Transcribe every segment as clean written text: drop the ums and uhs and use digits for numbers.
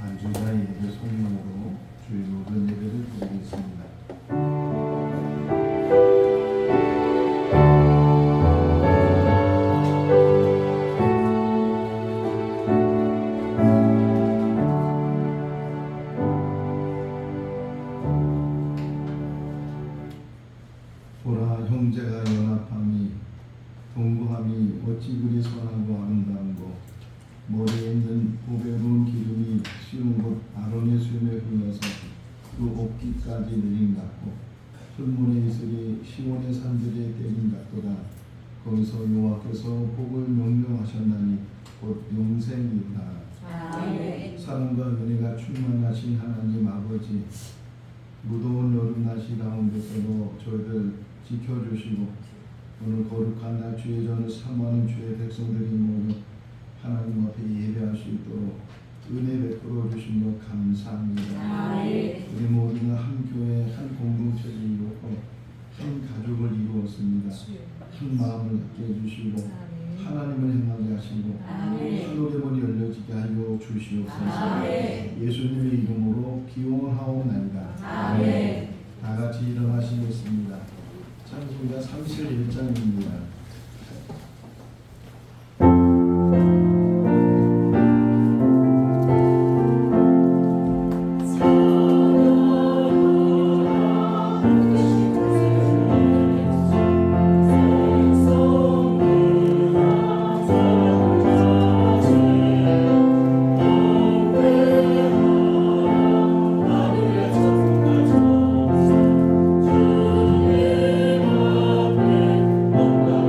안주자 예배 성령으로 주의 모든 예배를 드리겠습니다. 보라, 형제가 연합함이 동거함이 어찌 그리 선하고 아름다운고, 머리에 있는 보배로운 기름이 씌운 곳 아론의 수염에 흘러서 그 옷깃까지 내린 같고, 풀문의 이슬이 시온의 산들에 때린 같도다. 거기서 여호와께서 복을 명령하셨나니 곧 영생이다. 아멘. 사랑과 은혜가 충만하신 하나님 아버지, 무더운 여름날씨 가운데서도 저희들 지켜주시고 오늘 거룩한 날 주의 전을 사모하는 주의 백성들이 모여 하나님 앞에 예배할 수 있도록 은혜 베풀어 주신 것 감사합니다. 아멘. 우리 모두가 한 교회 한 공동체를 이루고 한 가족을 이루었습니다. 한 마음을 갖게 해주시고 하나님을 향하게 하시고 하늘의 문이 열려지게 하여 주시옵소서. 아멘. 예수님의 이름으로 기원하옵나이다. 아멘. 다 같이 일어나시겠습니다. 찬송가 31장입니다. 뭔가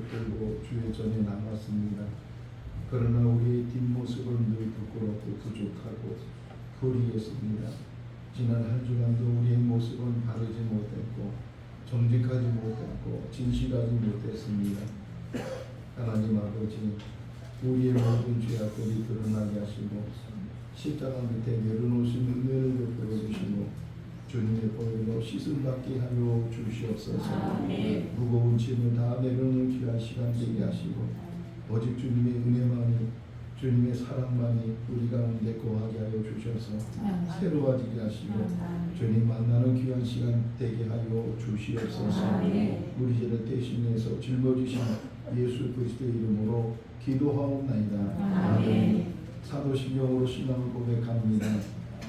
붙들고 주의 전에 나갔습니다. 그러나 우리의 뒷모습은 늘 부끄럽고 부족하고 불의했습니다. 지난 한 주간도 우리의 모습은 바르지 못했고 정직하지 못했고 진실하지 못했습니다. 하나님 아버지, 우리의 모든 죄악들이 드러나게 하시고 십자가 밑에 내려놓으신 은혜를 베풀어 주시고 주님의 보혈로 씻음 받게 하여 주시옵소서. 아멘. 무거운 짐을 다 내려놓는 귀한 시간 되게 하시고 오직 주님의 은혜만이, 주님의 사랑만이 우리 가운데 거하게 하여 주셔서 새로워지게 하시고 주님 만나는 귀한 시간 되게 하여 주시옵소서. 아멘. 우리 죄를 대신해서 짊어지신 예수 그리스도의 이름으로 기도하옵나이다. 아멘. 사도신경으로 신앙을 고백합니다.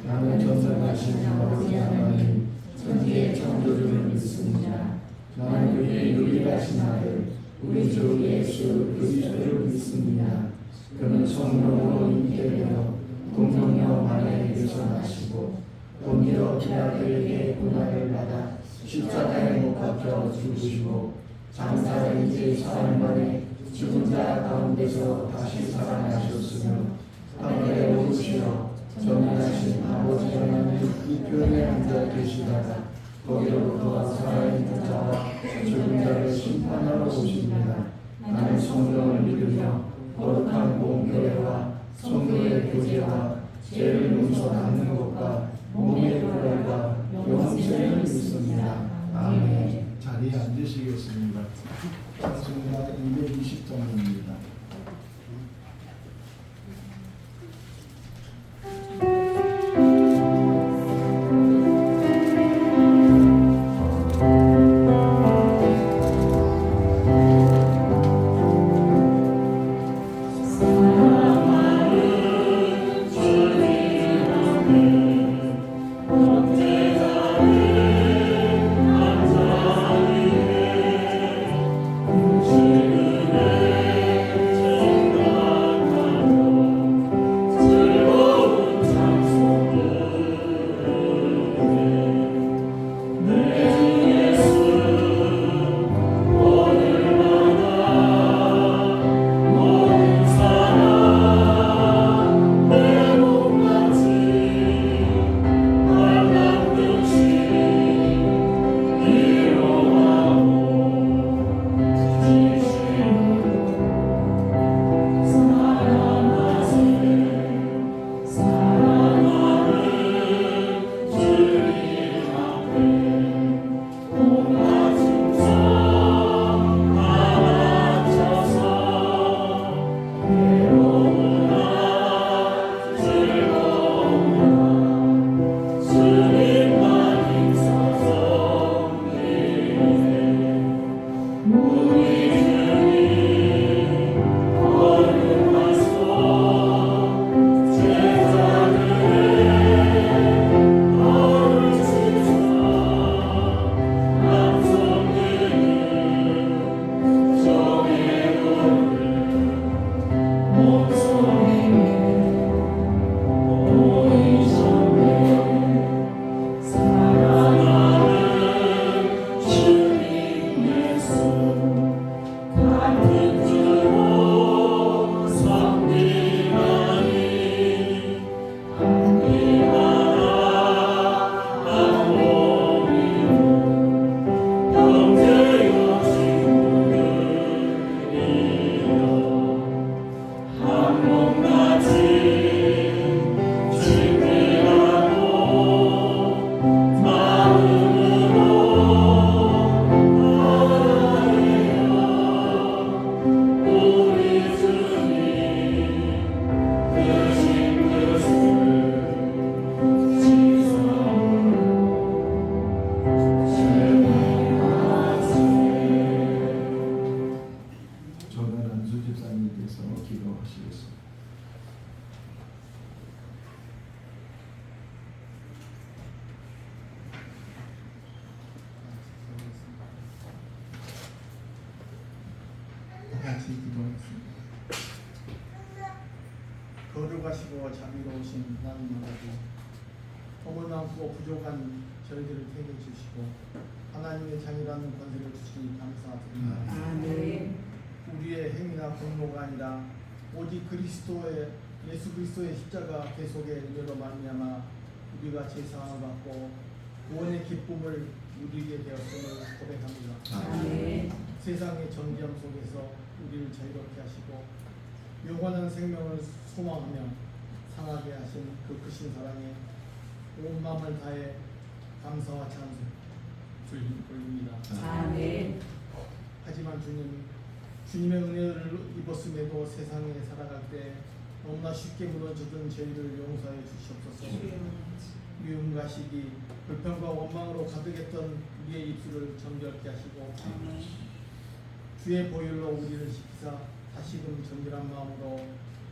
나는 전능하신 아버지 하나님 천지의 창조주를 믿습니다. 나는 그의 유일하신 아들 우리 주 예수 그리스도를 믿습니다. 그는 성령으로 잉태되어 동정녀 마리아에게서 나시고 본디오 빌라도에게 고난을 받아 십자가에 못 박혀 죽으시고 장사를 이제 사흘 만에 죽은 자 가운데서 다시 살아나셨으며 하늘에 오르시어 전능하신 아버지 하나님 우편에 앉아 계시다가 거기로부터 살아있는 자와 죽은 자를 심판하러 오십니다. 나는 성령을 믿으며 거룩한 공교회와 성도의 교제와 죄를 용서 받는 것과 몸의 부활과 영생을 믿습니다. 아멘. 자리에 앉으시겠습니다. 찬송가 220장입니다. 같이 기도하겠습니다. 거룩하시고 자비로우신 하나님 아버지, 허물 많고 부족한 저희들을 택해 주시고 하나님의 자녀라는 권세를 주시니 감사드립니다. 아멘. 우리의 행위나 공로가 아니라 오직 예수 그리스도의 십자가 대속의 은혜로 말미암아 우리가 제사함을 받고 구원의 기쁨을 누리게 되었음을 고백합니다. 아멘. 세상의 정죄함 속에서 우리를 자유롭게 하시고 영원한 생명을 소망하며 상하게 하신 그 크신 사랑에 온 마음을 다해 감사와 찬송 올립니다. 아멘. 하지만 주님의 은혜를 입었음에도 세상에 살아갈 때 너무나 쉽게 무너져든 저희를 용서해 주시옵소서. 미움과 시기, 불평과 원망으로 가득했던 우리의 입술을 정결케 하시고 주의 보혈로 우리를 씻기사 다시금 정결한 마음으로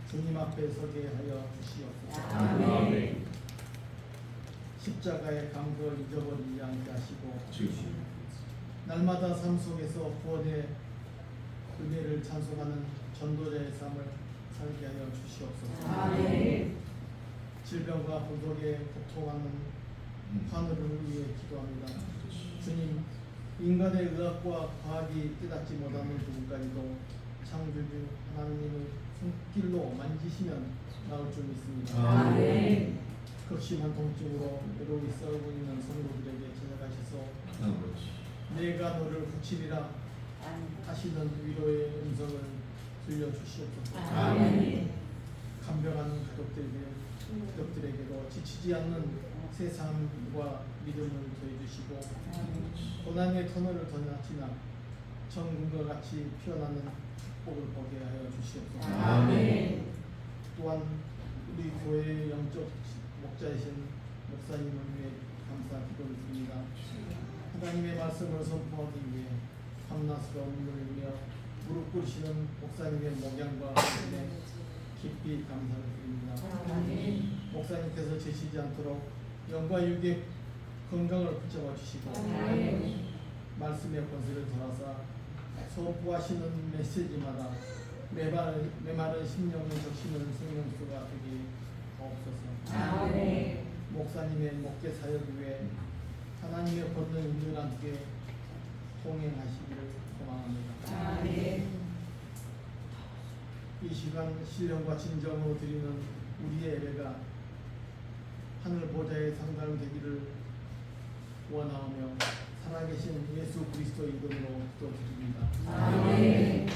주님 앞에 서게 하여 주시옵소서. 아멘. 십자가의 감격을 잊어버리지 않게 하시고 지금 날마다 삶 속에서 구원의 은혜를 찬송하는 전도자의 삶을 살게 하여 주시옵소서. 아멘. 질병과 부족에 고통하는 환우를 위해 기도합니다. 주님, 인간의 의학과 과학이 깨닫지 못하는 부분까지도 창조주 하나님의 손길로 만지시면 나을 줄 믿습니다. 아멘. 극심한 통증으로 외로이 싸우고 있는 성도들에게 찾아가셔서 아버지 내가 너를 고치리라 하시는 위로의 음성을 들려주시옵소서. 아멘. 간병하는 가족들에게도 지치지 않는 세상과 믿음을 더해주시고 고난의 터널을 지나 천국과 같이 피어나는 축복을 보게 하여 주시옵소서. 아멘. 또한 우리 교회의 영적 목자이신 목사님을 위해 감사 기도를 드립니다. 하나님의 말씀을 선포하기 위해 밤낮으로 눈을 흘려 무릎 꿇으시는 목사님의 목양과 은혜 깊이 감사를 드립니다. 아멘. 목사님께서 지치지 않도록 영과 육의 건강을 붙잡아 주시고 아멘. 말씀의 권세를 더하사 선포하시는 메시지마다 메마른 심령을 적시는 생명수가 되게 하옵소서. 아멘. 목사님의 목회 사역을 위해 하나님의 권능 인들 함께 동행하시기를 소망합니다. 아멘. 이 시간 신령과 진정으로 드리는 우리의 예배가 하늘 보좌의 상달되기를 원하오며 살아계신 예수 그리스도 이름으로 기도드립니다. 아멘.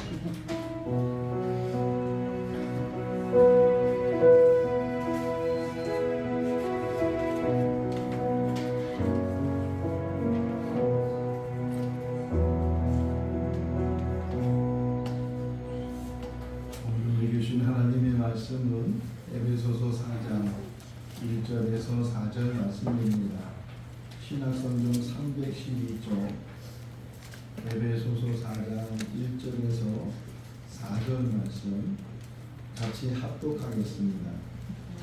오늘 읽으신 하나님의 말씀은 에베소서 4장 1절에서 4절 말씀입니다. 신약성경 312쪽 에베소서 4장 1절에서 4절 말씀 같이 합독하겠습니다.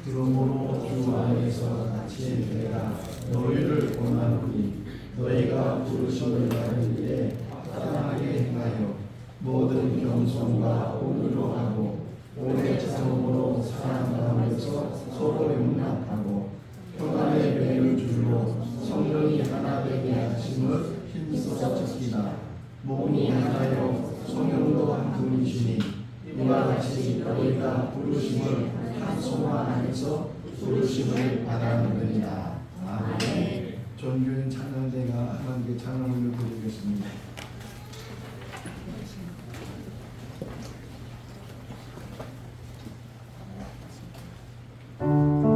그러므로 주 안에서 같이 내가 너희를 권하노니 너희가 부르심을 받을 때 합당하게 행하여 모든 겸손과 온유로 하고 오래 참음으로 사랑 가운데서 서로 용납하고 평안의 배를 줄로 성령이 하나 되게 하심을 힘써 지키라. 몸이 하나요 성령도 한 분이시니 이와 같이 너희가 부르심을 한 소망 안에서 부르심을 받았느니라. 아멘. 전교인 찬양대가 하나님께 찬양을 드리겠습니다. 아멘.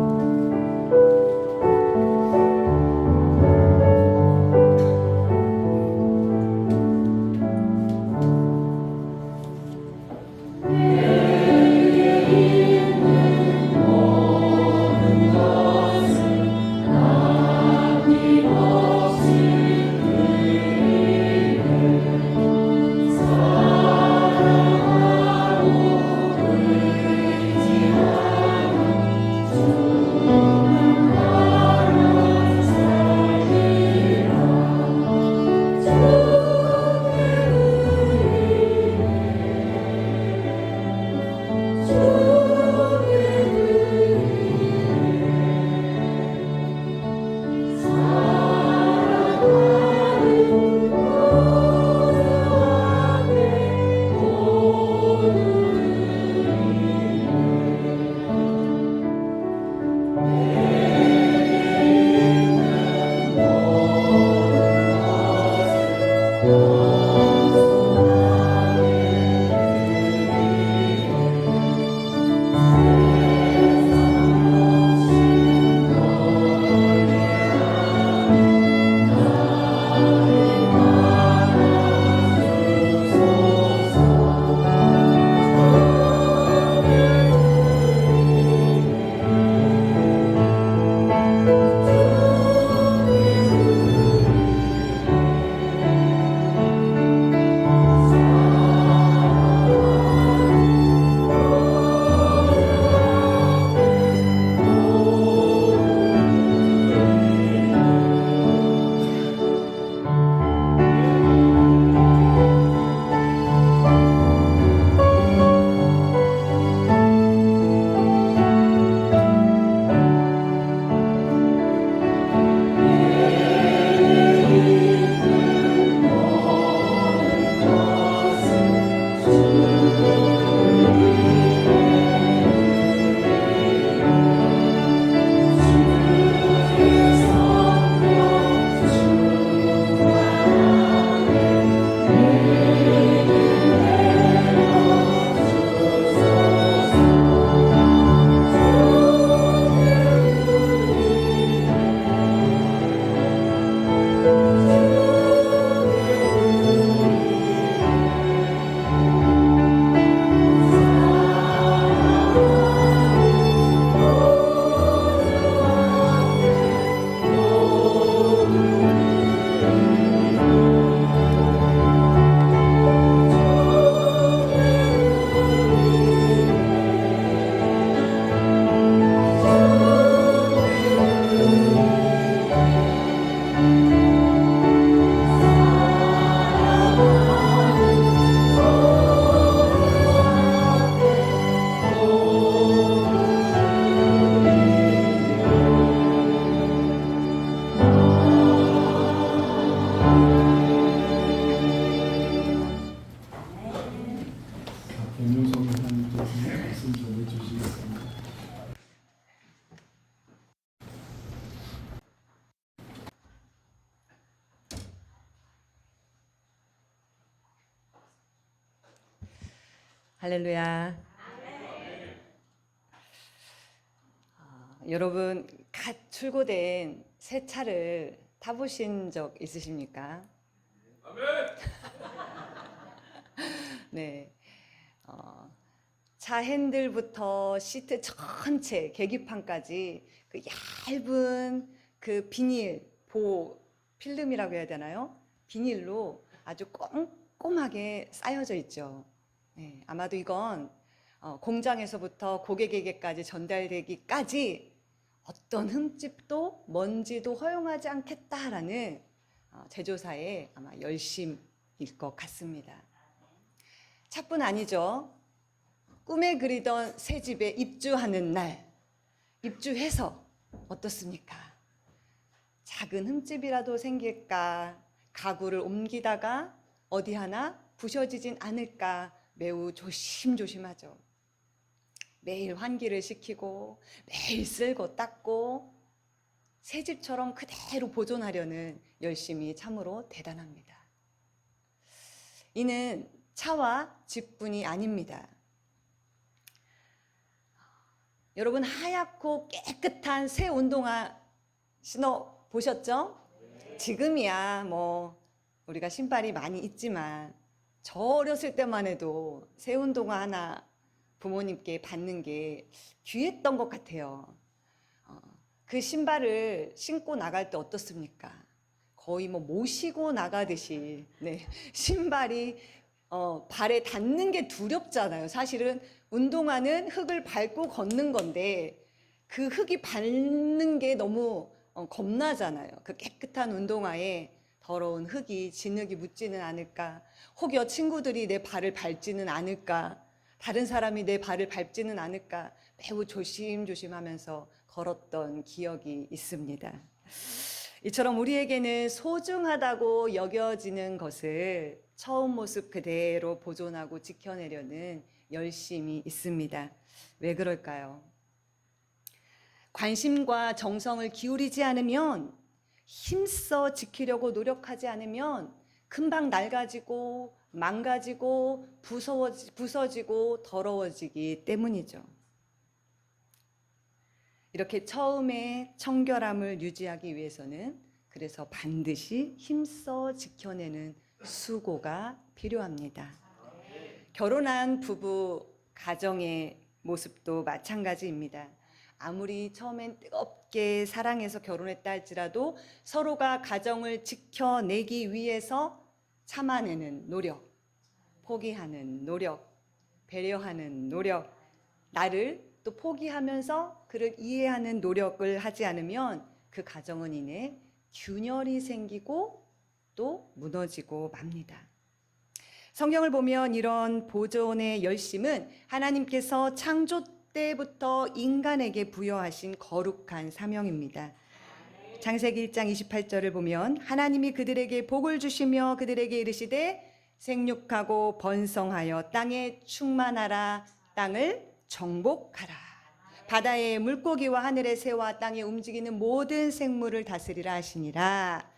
할렐루야. 여러분, 갓 출고된 새 차를 타보신 적 있으십니까? 네. 차 핸들부터 시트 전체, 계기판까지 그 얇은 그 비닐, 필름이라고 해야 되나요? 비닐로 아주 꼼꼼하게 쌓여져 있죠. 네, 아마도 이건 공장에서부터 고객에게까지 전달되기까지 어떤 흠집도 먼지도 허용하지 않겠다라는 제조사의 아마 열심일 것 같습니다. 차뿐 아니죠. 꿈에 그리던 새 집에 입주하는 날, 입주해서 어떻습니까? 작은 흠집이라도 생길까, 가구를 옮기다가 어디 하나 부셔지진 않을까 매우 조심조심하죠. 매일 환기를 시키고 매일 쓸고 닦고 새 집처럼 그대로 보존하려는 열심이 참으로 대단합니다. 이는 차와 집뿐이 아닙니다. 여러분, 하얗고 깨끗한 새 운동화 신어 보셨죠? 지금이야 뭐 우리가 신발이 많이 있지만 저 어렸을 때만 해도 새 운동화 하나 부모님께 받는 게 귀했던 것 같아요. 그 신발을 신고 나갈 때 어떻습니까? 거의 뭐 모시고 나가듯이, 네, 신발이 발에 닿는 게 두렵잖아요. 사실은 운동화는 흙을 밟고 걷는 건데 그 흙이 밟는 게 너무 겁나잖아요. 그 깨끗한 운동화에 더러운 흙이, 진흙이 묻지는 않을까, 혹여 친구들이 내 발을 밟지는 않을까, 다른 사람이 내 발을 밟지는 않을까 매우 조심조심하면서 걸었던 기억이 있습니다. 이처럼 우리에게는 소중하다고 여겨지는 것을 처음 모습 그대로 보존하고 지켜내려는 열심이 있습니다. 왜 그럴까요? 관심과 정성을 기울이지 않으면, 힘써 지키려고 노력하지 않으면 금방 낡아지고 망가지고 부서지고 더러워지기 때문이죠. 이렇게 처음에 청결함을 유지하기 위해서는 그래서 반드시 힘써 지켜내는 수고가 필요합니다. 결혼한 부부 가정의 모습도 마찬가지입니다. 아무리 처음엔 뜨겁게 사랑해서 결혼했다 할지라도 서로가 가정을 지켜내기 위해서 참아내는 노력, 포기하는 노력, 배려하는 노력, 나를 또 포기하면서 그를 이해하는 노력을 하지 않으면 그 가정은 이내 균열이 생기고 또 무너지고 맙니다. 성경을 보면 이런 보존의 열심은 하나님께서 창조 때부터 인간에게 부여하신 거룩한 사명입니다. 창세기 1장 28절을 보면 하나님이 그들에게 복을 주시며 그들에게 이르시되 생육하고 번성하여 땅에 충만하라, 땅을 정복하라. 바다의 물고기와 하늘의 새와 땅에 움직이는 모든 생물을 다스리라 하시니라.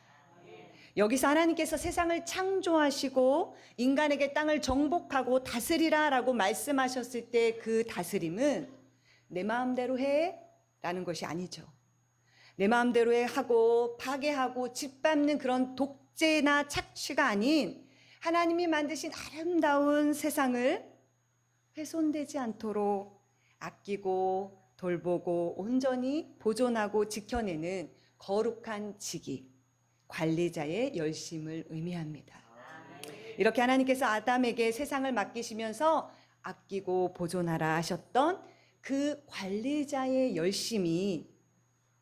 여기서 하나님께서 세상을 창조하시고 인간에게 땅을 정복하고 다스리라 라고 말씀하셨을 때 그 다스림은 내 마음대로 해 라는 것이 아니죠. 내 마음대로 해 하고 파괴하고 짓밟는 그런 독재나 착취가 아닌 하나님이 만드신 아름다운 세상을 훼손되지 않도록 아끼고 돌보고 온전히 보존하고 지켜내는 거룩한 직위, 관리자의 열심을 의미합니다. 이렇게 하나님께서 아담에게 세상을 맡기시면서 아끼고 보존하라 하셨던 그 관리자의 열심이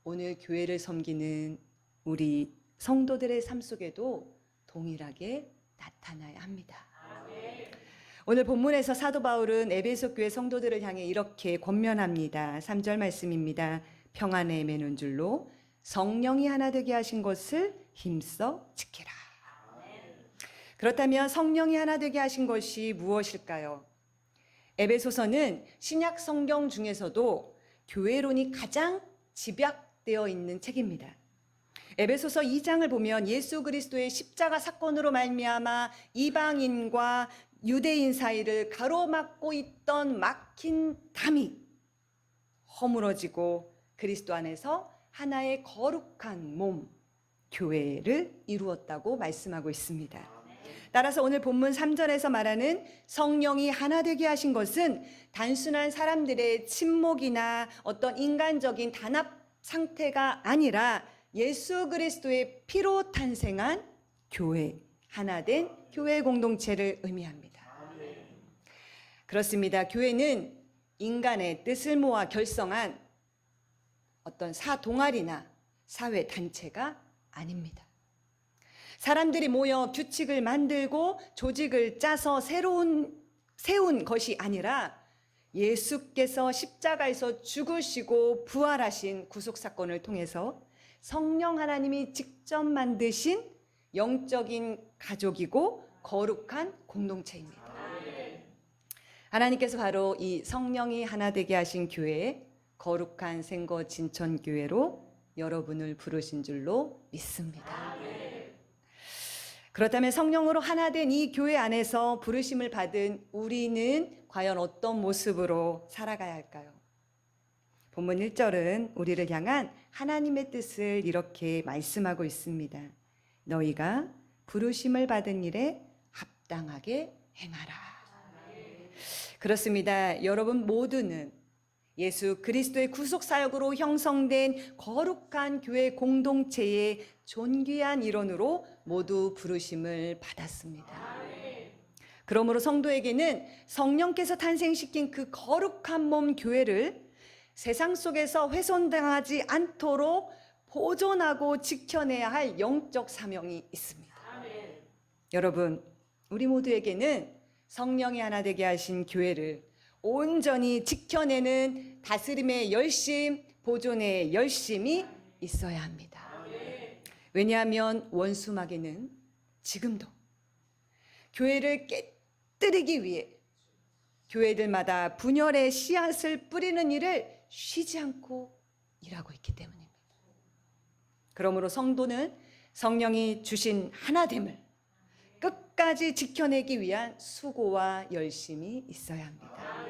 오늘 교회를 섬기는 우리 성도들의 삶 속에도 동일하게 나타나야 합니다. 오늘 본문에서 사도 바울은 에베소 교회 성도들을 향해 이렇게 권면합니다. 3절 말씀입니다. 평안에 매는 줄로 성령이 하나 되게 하신 것을 힘써 지키라. 그렇다면 성령이 하나 되게 하신 것이 무엇일까요? 에베소서는 신약 성경 중에서도 교회론이 가장 집약되어 있는 책입니다. 에베소서 2장을 보면 예수 그리스도의 십자가 사건으로 말미암아 이방인과 유대인 사이를 가로막고 있던 막힌 담이 허물어지고 그리스도 안에서 하나의 거룩한 몸, 교회를 이루었다고 말씀하고 있습니다. 따라서 오늘 본문 3절에서 말하는 성령이 하나 되게 하신 것은 단순한 사람들의 친목이나 어떤 인간적인 단합 상태가 아니라 예수 그리스도의 피로 탄생한 교회, 하나 된 교회 공동체를 의미합니다. 그렇습니다. 교회는 인간의 뜻을 모아 결성한 어떤 사동아리나 사회 단체가 아닙니다. 사람들이 모여 규칙을 만들고 조직을 짜서 세운 것이 아니라 예수께서 십자가에서 죽으시고 부활하신 구속사건을 통해서 성령 하나님이 직접 만드신 영적인 가족이고 거룩한 공동체입니다. 하나님께서 바로 이 성령이 하나 되게 하신 교회, 거룩한 생거 진천교회로 여러분을 부르신 줄로 믿습니다. 그렇다면 성령으로 하나 된 이 교회 안에서 부르심을 받은 우리는 과연 어떤 모습으로 살아가야 할까요? 본문 1절은 우리를 향한 하나님의 뜻을 이렇게 말씀하고 있습니다. 너희가 부르심을 받은 일에 합당하게 행하라. 그렇습니다. 여러분 모두는 예수 그리스도의 구속사역으로 형성된 거룩한 교회 공동체의 존귀한 일원으로 모두 부르심을 받았습니다. 그러므로 성도에게는 성령께서 탄생시킨 그 거룩한 몸 교회를 세상 속에서 훼손당하지 않도록 보존하고 지켜내야 할 영적 사명이 있습니다. 여러분, 우리 모두에게는 성령이 하나 되게 하신 교회를 온전히 지켜내는 다스림의 열심, 보존의 열심이 있어야 합니다. 왜냐하면 원수마귀는 지금도 교회를 깨뜨리기 위해 교회들마다 분열의 씨앗을 뿌리는 일을 쉬지 않고 일하고 있기 때문입니다. 그러므로 성도는 성령이 주신 하나됨을 끝까지 지켜내기 위한 수고와 열심이 있어야 합니다.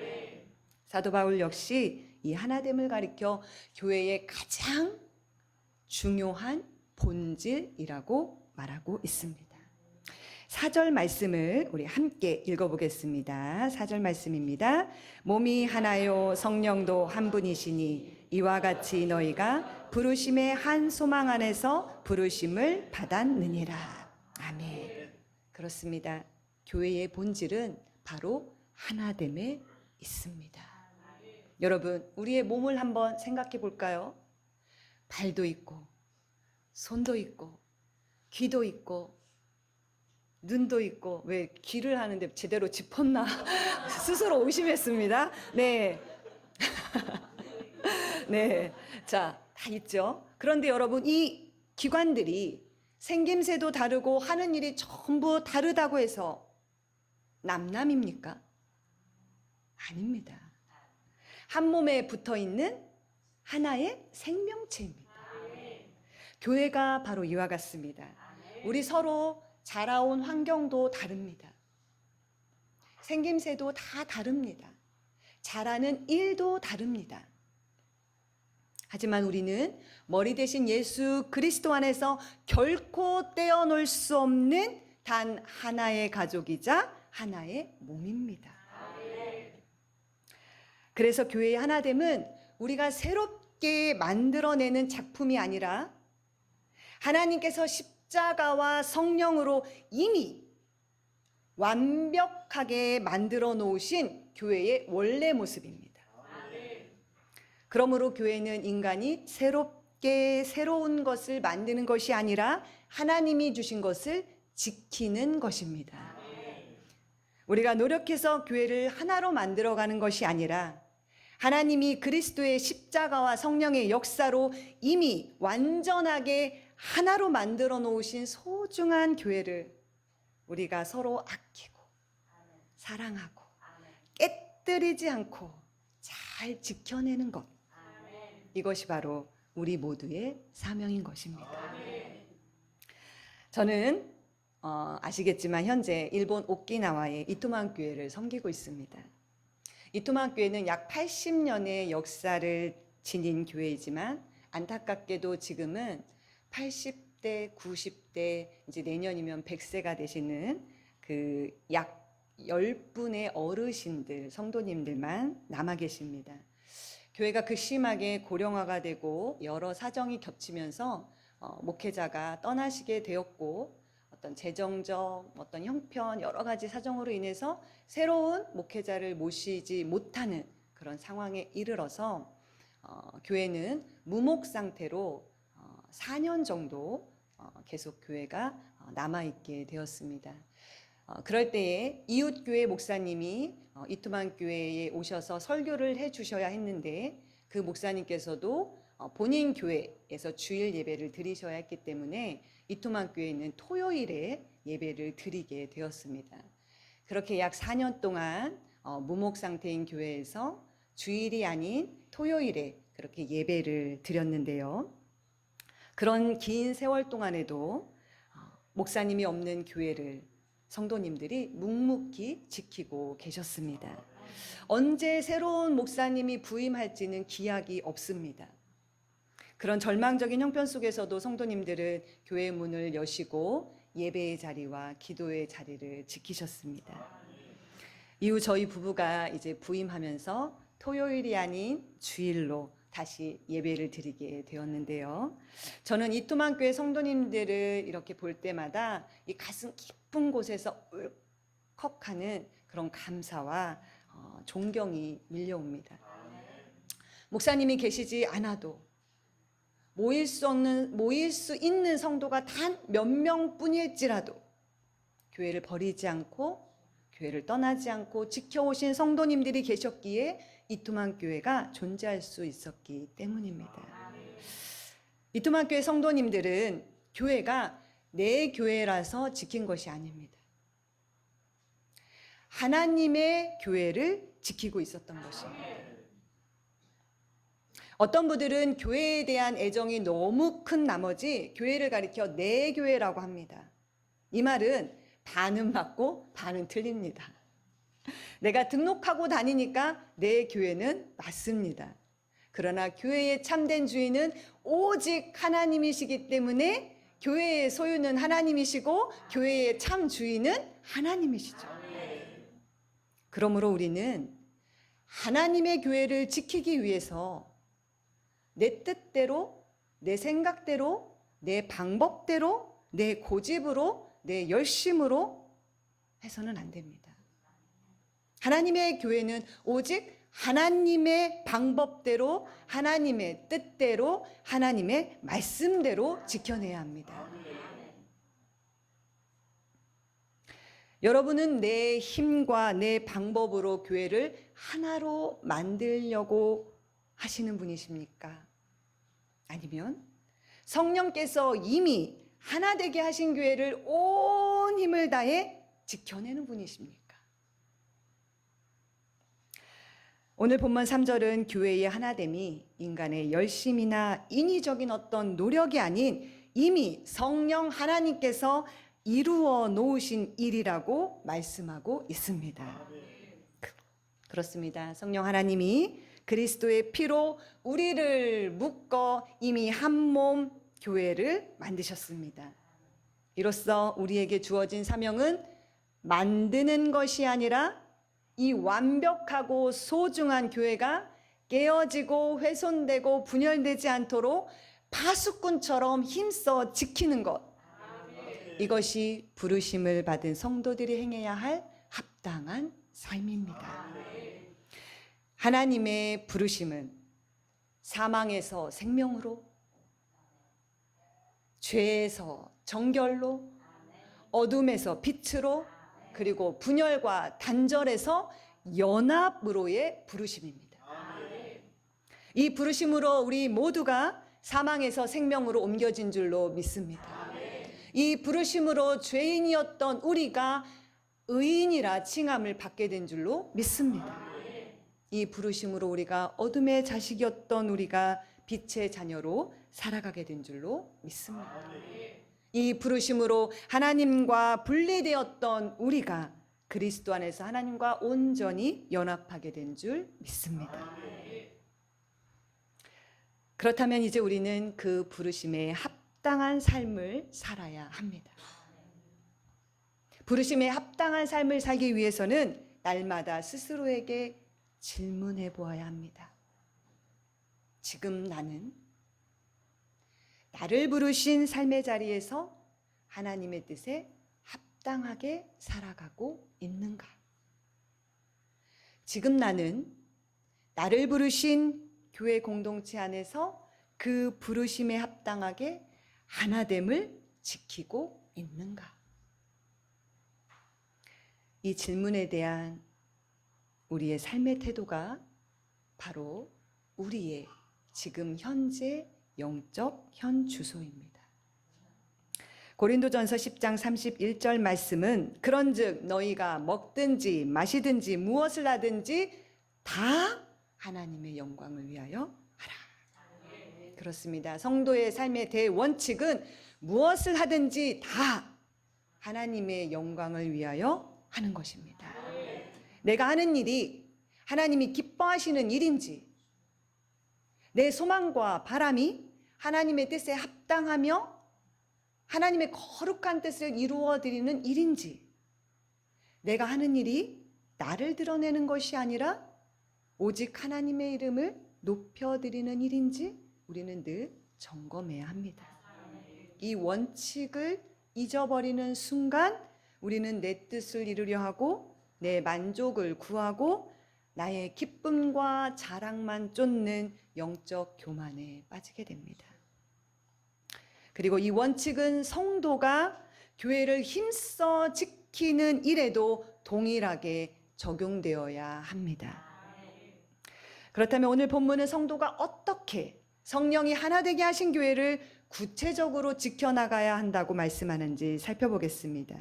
사도 바울 역시 이 하나됨을 가리켜 교회의 가장 중요한 본질이라고 말하고 있습니다. 4절 말씀을 우리 함께 읽어보겠습니다. 4절 말씀입니다. 몸이 하나요 성령도 한 분이시니 이와 같이 너희가 부르심의 한 소망 안에서 부르심을 받았느니라. 아멘. 그렇습니다. 교회의 본질은 바로 하나됨에 있습니다. 여러분, 우리의 몸을 한번 생각해 볼까요? 발도 있고, 손도 있고, 귀도 있고, 눈도 있고. 왜 귀를 하는데 제대로 짚었나 스스로 의심했습니다. 네. 네. 자, 다 있죠. 그런데 여러분, 이 기관들이 생김새도 다르고 하는 일이 전부 다르다고 해서 남남입니까? 아닙니다. 한 몸에 붙어 있는 하나의 생명체입니다. 교회가 바로 이와 같습니다. 우리 서로 자라온 환경도 다릅니다. 생김새도 다 다릅니다. 잘하는 일도 다릅니다. 하지만 우리는 머리 대신 예수 그리스도 안에서 결코 떼어놓을 수 없는 단 하나의 가족이자 하나의 몸입니다. 그래서 교회의 하나됨은 우리가 새롭게 만들어내는 작품이 아니라 하나님께서 십자가와 성령으로 이미 완벽하게 만들어 놓으신 교회의 원래 모습입니다. 그러므로 교회는 인간이 새로운 것을 만드는 것이 아니라 하나님이 주신 것을 지키는 것입니다. 우리가 노력해서 교회를 하나로 만들어가는 것이 아니라 하나님이 그리스도의 십자가와 성령의 역사로 이미 완전하게 하나로 만들어 놓으신 소중한 교회를 우리가 서로 아끼고 사랑하고 깨뜨리지 않고 잘 지켜내는 것, 이것이 바로 우리 모두의 사명인 것입니다. 저는 아시겠지만 현재 일본 오키나와의 이토만 교회를 섬기고 있습니다. 이토만 교회는 약 80년의 역사를 지닌 교회이지만 안타깝게도 지금은 80대, 90대, 이제 내년이면 100세가 되시는 그 약 10분의 어르신들, 성도님들만 남아 계십니다. 교회가 극심하게 고령화가 되고 여러 사정이 겹치면서 목회자가 떠나시게 되었고 어떤 재정적, 어떤 형편 여러 가지 사정으로 인해서 새로운 목회자를 모시지 못하는 그런 상황에 이르러서 교회는 무목 상태로 4년 정도 계속 교회가 남아있게 되었습니다. 그럴 때에 이웃교회 목사님이 이토만 교회에 오셔서 설교를 해주셔야 했는데 그 목사님께서도 본인 교회에서 주일 예배를 드리셔야 했기 때문에 이토만 교회는 토요일에 예배를 드리게 되었습니다. 그렇게 약 4년 동안 무목 상태인 교회에서 주일이 아닌 토요일에 그렇게 예배를 드렸는데요. 그런 긴 세월 동안에도 목사님이 없는 교회를 성도님들이 묵묵히 지키고 계셨습니다. 언제 새로운 목사님이 부임할지는 기약이 없습니다. 그런 절망적인 형편 속에서도 성도님들은 교회 문을 여시고 예배의 자리와 기도의 자리를 지키셨습니다. 이후 저희 부부가 이제 부임하면서 토요일이 아닌 주일로 다시 예배를 드리게 되었는데요. 저는 이토만 교회 성도님들을 이렇게 볼 때마다 이 가슴 깊은 곳에서 울컥하는 그런 감사와 존경이 밀려옵니다. 목사님이 계시지 않아도 모일 수 있는 성도가 단 몇 명뿐일지라도 교회를 버리지 않고 교회를 떠나지 않고 지켜오신 성도님들이 계셨기에 이토만 교회가 존재할 수 있었기 때문입니다. 이토만 교회 성도님들은 교회가 내 교회라서 지킨 것이 아닙니다. 하나님의 교회를 지키고 있었던 것입니다. 어떤 분들은 교회에 대한 애정이 너무 큰 나머지 교회를 가리켜 내 교회라고 합니다. 이 말은 반은 맞고 반은 틀립니다. 내가 등록하고 다니니까 내 교회는 맞습니다. 그러나 교회의 참된 주인은 오직 하나님이시기 때문에 교회의 소유는 하나님이시고 교회의 참 주인은 하나님이시죠. 그러므로 우리는 하나님의 교회를 지키기 위해서 내 뜻대로, 내 생각대로, 내 방법대로, 내 고집으로, 내 열심으로 해서는 안 됩니다. 하나님의 교회는 오직 하나님의 방법대로, 하나님의 뜻대로, 하나님의 말씀대로 지켜내야 합니다. 여러분은 내 힘과 내 방법으로 교회를 하나로 만들려고 하시는 분이십니까? 아니면 성령께서 이미 하나 되게 하신 교회를 온 힘을 다해 지켜내는 분이십니까? 오늘 본문 3절은 교회의 하나됨이 인간의 열심이나 인위적인 어떤 노력이 아닌 이미 성령 하나님께서 이루어 놓으신 일이라고 말씀하고 있습니다. 그렇습니다. 성령 하나님이 그리스도의 피로 우리를 묶어 이미 한 몸 교회를 만드셨습니다. 이로써 우리에게 주어진 사명은 만드는 것이 아니라 이 완벽하고 소중한 교회가 깨어지고 훼손되고 분열되지 않도록 파수꾼처럼 힘써 지키는 것. 이것이 부르심을 받은 성도들이 행해야 할 합당한 삶입니다. 하나님의 부르심은 사망에서 생명으로, 죄에서 정결로, 어둠에서 빛으로, 그리고 분열과 단절에서 연합으로의 부르심입니다. 이 부르심으로 우리 모두가 사망에서 생명으로 옮겨진 줄로 믿습니다. 이 부르심으로 죄인이었던 우리가 의인이라 칭함을 받게 된 줄로 믿습니다. 이 부르심으로 우리가 어둠의 자식이었던 우리가 빛의 자녀로 살아가게 된 줄로 믿습니다. 이 부르심으로 하나님과 분리되었던 우리가 그리스도 안에서 하나님과 온전히 연합하게 된 줄 믿습니다. 그렇다면 이제 우리는 그 부르심에 합당한 삶을 살아야 합니다. 부르심에 합당한 삶을 살기 위해서는 날마다 스스로에게 질문해 보아야 합니다. 지금 나는 나를 부르신 삶의 자리에서 하나님의 뜻에 합당하게 살아가고 있는가? 지금 나는 나를 부르신 교회 공동체 안에서 그 부르심에 합당하게 하나됨을 지키고 있는가? 이 질문에 대한 우리의 삶의 태도가 바로 우리의 지금 현재 영적 현 주소입니다. 고린도전서 10장 31절 말씀은 그런즉 너희가 먹든지 마시든지 무엇을 하든지 다 하나님의 영광을 위하여 하라. 그렇습니다. 성도의 삶의 대원칙은 무엇을 하든지 다 하나님의 영광을 위하여 하는 것입니다. 내가 하는 일이 하나님이 기뻐하시는 일인지, 내 소망과 바람이 하나님의 뜻에 합당하며 하나님의 거룩한 뜻을 이루어 드리는 일인지, 내가 하는 일이 나를 드러내는 것이 아니라 오직 하나님의 이름을 높여 드리는 일인지 우리는 늘 점검해야 합니다. 이 원칙을 잊어버리는 순간 우리는 내 뜻을 이루려 하고 내 만족을 구하고 나의 기쁨과 자랑만 쫓는 영적 교만에 빠지게 됩니다. 그리고 이 원칙은 성도가 교회를 힘써 지키는 일에도 동일하게 적용되어야 합니다. 그렇다면 오늘 본문은 성도가 어떻게 성령이 하나 되게 하신 교회를 구체적으로 지켜나가야 한다고 말씀하는지 살펴보겠습니다.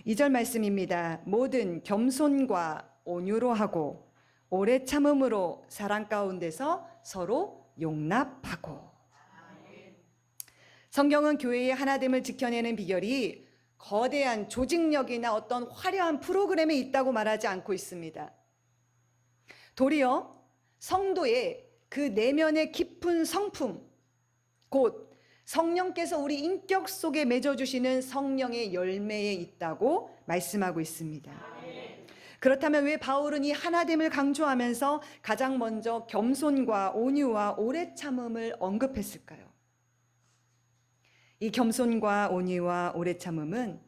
2절 말씀입니다. 모든 겸손과 온유로 하고 오래 참음으로 사랑 가운데서 서로 용납하고. 성경은 교회의 하나됨을 지켜내는 비결이 거대한 조직력이나 어떤 화려한 프로그램에 있다고 말하지 않고 있습니다. 도리어 성도의 그 내면의 깊은 성품, 곧 성령께서 우리 인격 속에 맺어주시는 성령의 열매에 있다고 말씀하고 있습니다. 그렇다면 왜 바울은 이 하나됨을 강조하면서 가장 먼저 겸손과 온유와 오래 참음을 언급했을까요? 이 겸손과 온유와 오래 참음은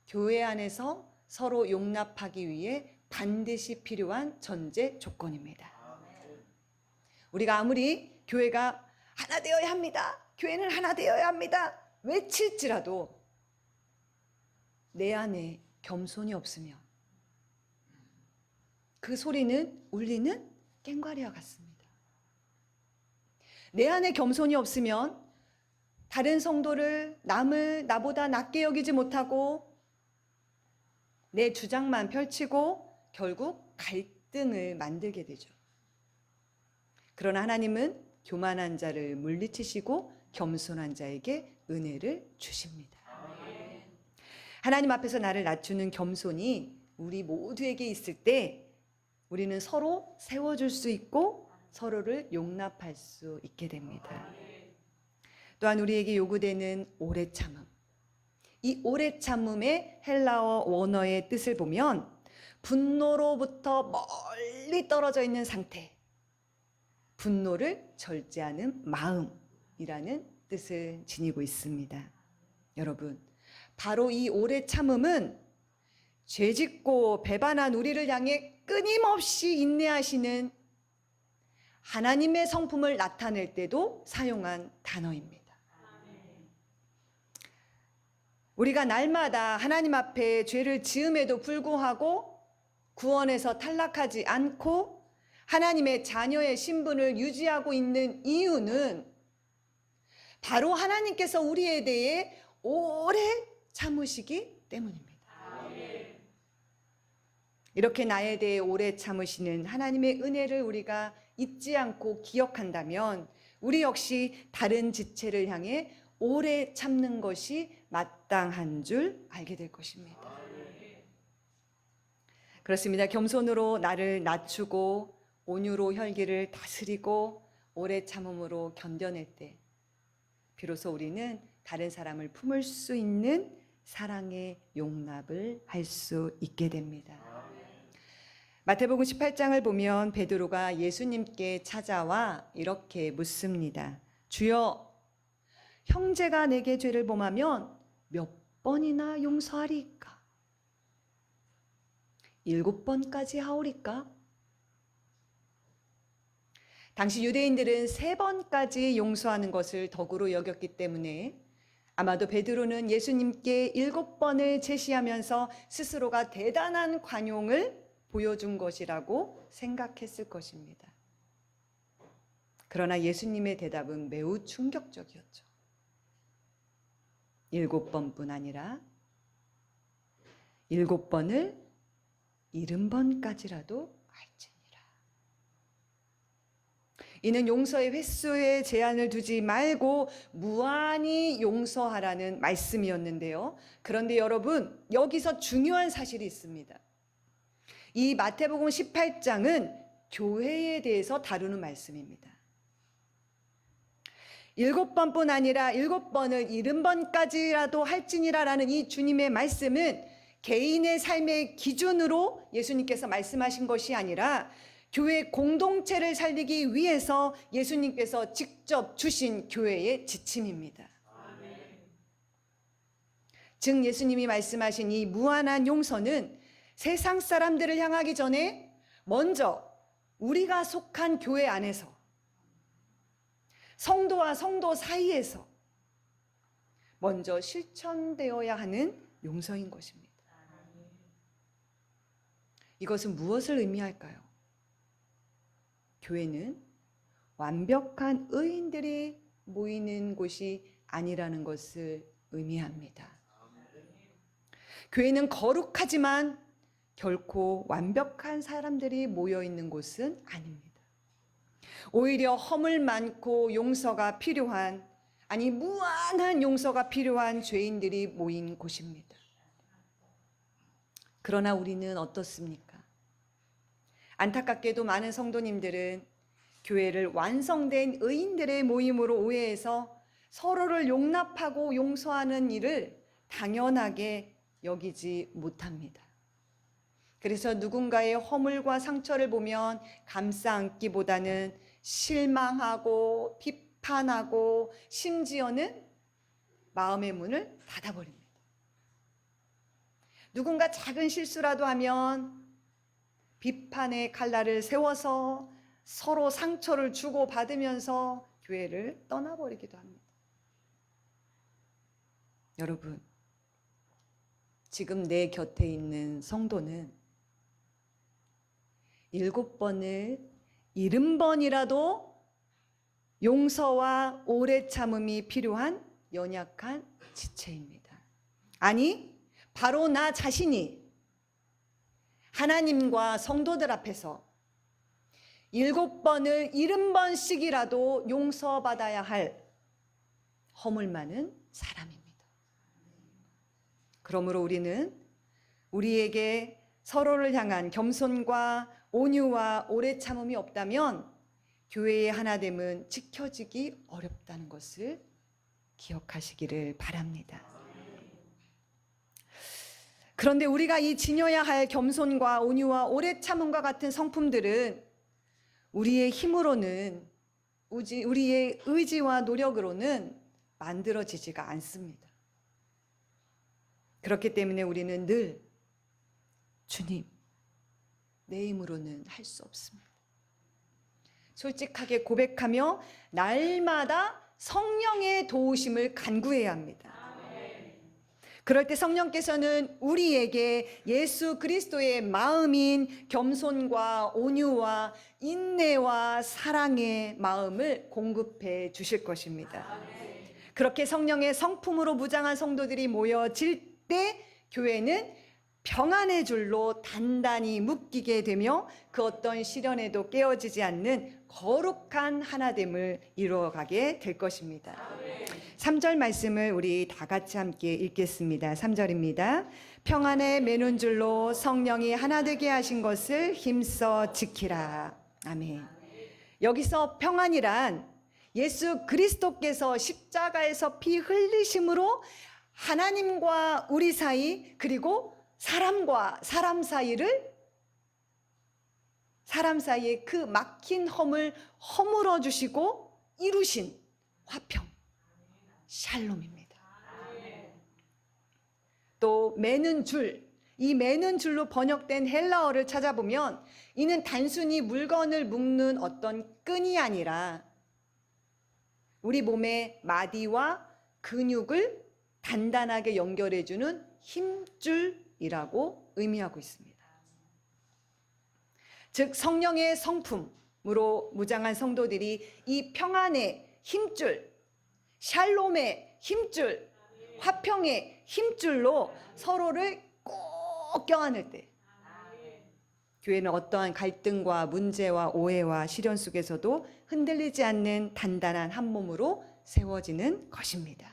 교회 안에서 서로 용납하기 위해 반드시 필요한 전제 조건입니다. 우리가 아무리 교회가 하나 되어야 합니다, 교회는 하나 되어야 합니다 외칠지라도 내 안에 겸손이 없으면 그 소리는 울리는 꽹과리와 같습니다. 내 안에 겸손이 없으면 다른 성도를 남을 나보다 낮게 여기지 못하고 내 주장만 펼치고 결국 갈등을 만들게 되죠. 그러나 하나님은 교만한 자를 물리치시고 겸손한 자에게 은혜를 주십니다. 하나님 앞에서 나를 낮추는 겸손이 우리 모두에게 있을 때 우리는 서로 세워줄 수 있고 서로를 용납할 수 있게 됩니다. 또한 우리에게 요구되는 오래 참음. 이 오래 참음의 헬라어 원어의 뜻을 보면 분노로부터 멀리 떨어져 있는 상태, 분노를 절제하는 마음이라는 뜻을 지니고 있습니다. 여러분, 바로 이 오래 참음은 죄짓고 배반한 우리를 향해 끊임없이 인내하시는 하나님의 성품을 나타낼 때도 사용한 단어입니다. 우리가 날마다 하나님 앞에 죄를 지음에도 불구하고 구원에서 탈락하지 않고 하나님의 자녀의 신분을 유지하고 있는 이유는 바로 하나님께서 우리에 대해 오래 참으시기 때문입니다. 이렇게 나에 대해 오래 참으시는 하나님의 은혜를 우리가 잊지 않고 기억한다면 우리 역시 다른 지체를 향해 오래 참는 것이 마땅한 줄 알게 될 것입니다. 그렇습니다. 겸손으로 나를 낮추고 온유로 혈기를 다스리고 오래 참음으로 견뎌낼 때 비로소 우리는 다른 사람을 품을 수 있는 사랑의 용납을 할 수 있게 됩니다. 마태복음 18장을 보면 베드로가 예수님께 찾아와 이렇게 묻습니다. 주여, 형제가 내게 죄를 범하면 몇 번이나 용서하리까? 7번까지 하오리까? 당시 유대인들은 3번까지 용서하는 것을 덕으로 여겼기 때문에 아마도 베드로는 예수님께 7번을 제시하면서 스스로가 대단한 관용을 보여준 것이라고 생각했을 것입니다. 그러나 예수님의 대답은 매우 충격적이었죠. 7번뿐 아니라 7번을 70번까지라도 할지니라. 이는 용서의 횟수에 제한을 두지 말고 무한히 용서하라는 말씀이었는데요. 그런데 여러분, 여기서 중요한 사실이 있습니다. 이 마태복음 18장은 교회에 대해서 다루는 말씀입니다. 7번뿐 아니라 7번을 70번까지라도 할지니라라는 이 주님의 말씀은 개인의 삶의 기준으로 예수님께서 말씀하신 것이 아니라 교회 공동체를 살리기 위해서 예수님께서 직접 주신 교회의 지침입니다. 즉 예수님이 말씀하신 이 무한한 용서는 세상 사람들을 향하기 전에 먼저 우리가 속한 교회 안에서 성도와 성도 사이에서 먼저 실천되어야 하는 용서인 것입니다. 이것은 무엇을 의미할까요? 교회는 완벽한 의인들이 모이는 곳이 아니라는 것을 의미합니다. 교회는 거룩하지만 결코 완벽한 사람들이 모여 있는 곳은 아닙니다. 오히려 허물 많고 용서가 필요한, 아니 무한한 용서가 필요한 죄인들이 모인 곳입니다. 그러나 우리는 어떻습니까? 안타깝게도 많은 성도님들은 교회를 완성된 의인들의 모임으로 오해해서 서로를 용납하고 용서하는 일을 당연하게 여기지 못합니다. 그래서 누군가의 허물과 상처를 보면 감싸 안기보다는 실망하고 비판하고 심지어는 마음의 문을 닫아버립니다. 누군가 작은 실수라도 하면 비판의 칼날을 세워서 서로 상처를 주고받으면서 교회를 떠나버리기도 합니다. 여러분, 지금 내 곁에 있는 성도는 7번을 70번이라도 용서와 오래 참음이 필요한 연약한 지체입니다. 아니, 바로 나 자신이 하나님과 성도들 앞에서 7번을 70번씩이라도 용서받아야 할 허물 많은 사람입니다. 그러므로 우리는 우리에게 서로를 향한 겸손과 온유와 오래 참음이 없다면 교회의 하나됨은 지켜지기 어렵다는 것을 기억하시기를 바랍니다. 그런데 우리가 이 지녀야 할 겸손과 온유와 오래 참음과 같은 성품들은 우리의 힘으로는, 우리의 의지와 노력으로는 만들어지지가 않습니다. 그렇기 때문에 우리는 늘 주님, 내 힘으로는 할 수 없습니다. 솔직하게 고백하며 날마다 성령의 도우심을 간구해야 합니다. 그럴 때 성령께서는 우리에게 예수 그리스도의 마음인 겸손과 온유와 인내와 사랑의 마음을 공급해 주실 것입니다. 그렇게 성령의 성품으로 무장한 성도들이 모여질 때 교회는 평안의 줄로 단단히 묶이게 되며 그 어떤 시련에도 깨어지지 않는 거룩한 하나됨을 이루어가게 될 것입니다. 3절 말씀을 우리 다 같이 함께 읽겠습니다. 3절입니다. 평안에 매는 줄로 성령이 하나 되게 하신 것을 힘써 지키라. 아멘. 여기서 평안이란 예수 그리스도께서 십자가에서 피 흘리심으로 하나님과 우리 사이, 그리고 사람과 사람 사이를, 사람 사이의 그 막힌 험을 허물어 주시고 이루신 화평, 샬롬입니다. 또 매는 줄, 이 매는 줄로 번역된 헬라어를 찾아보면 이는 단순히 물건을 묶는 어떤 끈이 아니라 우리 몸의 마디와 근육을 단단하게 연결해주는 힘줄이라고 의미하고 있습니다. 즉 성령의 성품으로 무장한 성도들이 이 평안의 힘줄, 샬롬의 힘줄, 화평의 힘줄로 서로를 꼭 껴안을 때 교회는 어떠한 갈등과 문제와 오해와 시련 속에서도 흔들리지 않는 단단한 한 몸으로 세워지는 것입니다.